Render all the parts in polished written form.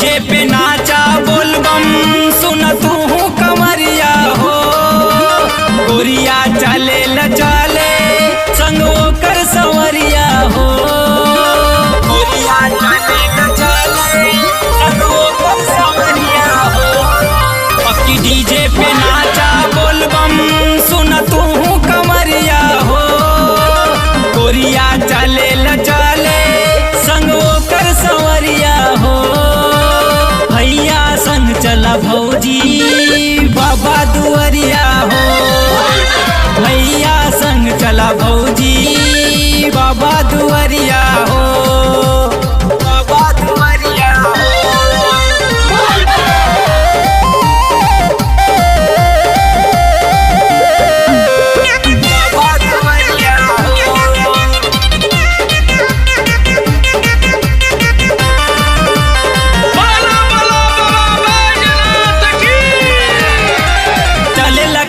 DJ पे नाचा बोलबम सुन तू कमरिया हो। गोरिया चले ल चले संग ओकर सवरिया हो। गोरिया चले ल चले संग ओकर सवरिया हो। अबकी डीजे पे नाचा बोलबम सुन तू कमरिया हो। गोरिया चले ल चले संग ओकर सवरिया हो। भैया संग चला भौजी बाबा दुआरिया हो। भैया संग चला भौजी बाबा दुआरिया हो। बाबा दुआरिया हो। बाबा दुआरिया हो।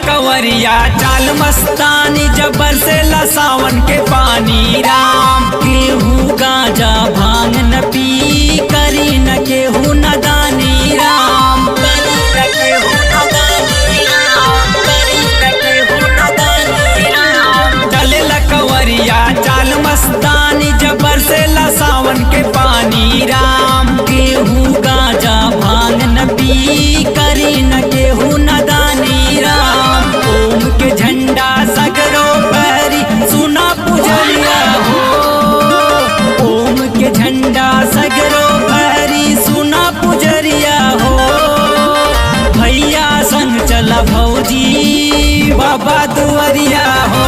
कवरिया चाल मस्तानी जबर से ला सावन के पानी राम। केहू गांजा भांग न पी करी न केहू नदानी राम। करी न केहू नदानी राम। करी न केहू नदानी राम। चले ला कवरिया चाल मस्तानी जबर से ला सावन के पानी राम। केहू गांजा भांग न पी करी न केहू नदानी राम। ओम के झंडा सगरो पहरी सुना पुजरिया हो। ओम के झंडा सगरो पहरी सुना पुजरिया हो। भैया संग चला भौजी बाबा दुआरिया हो।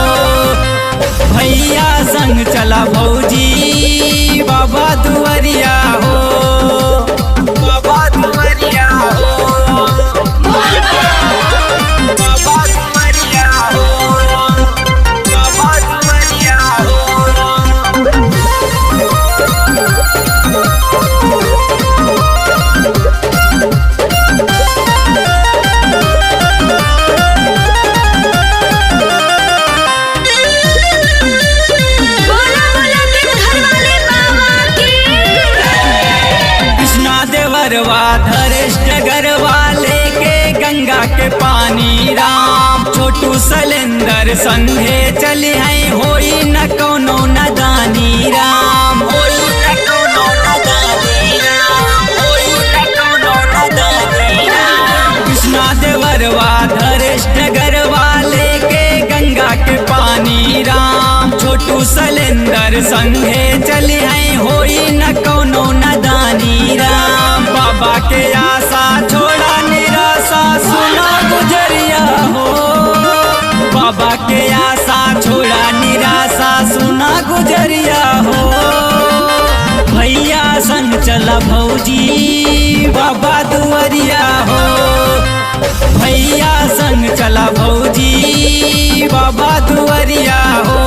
भैया संग चला भौजी बाबा दुआरिया हो। बाबा दुआरिया हो। धरेश डगरवा लेके गंगा के पानी राम। छोटू सलेंदर संघे चली है होई न कोनो नदानी राम। होई न कोनो नदानी राम। होई न कोनो नदानी राम। कृष्णा देवरवा धरेश डगरवा लेके गंगा के पानी राम। छोटू सलेंदर संघे चली है होई न कोनो नदानी राम। बाबा के आशा छोड़ा निराशा सुना गुजरिया हो। बाबा के आशा छोड़ा निराशा सुना गुजरिया हो। भैया संग चला भौजी बाबा दुआरिया हो। भैया संग चला भौजी बाबा दुआरिया हो।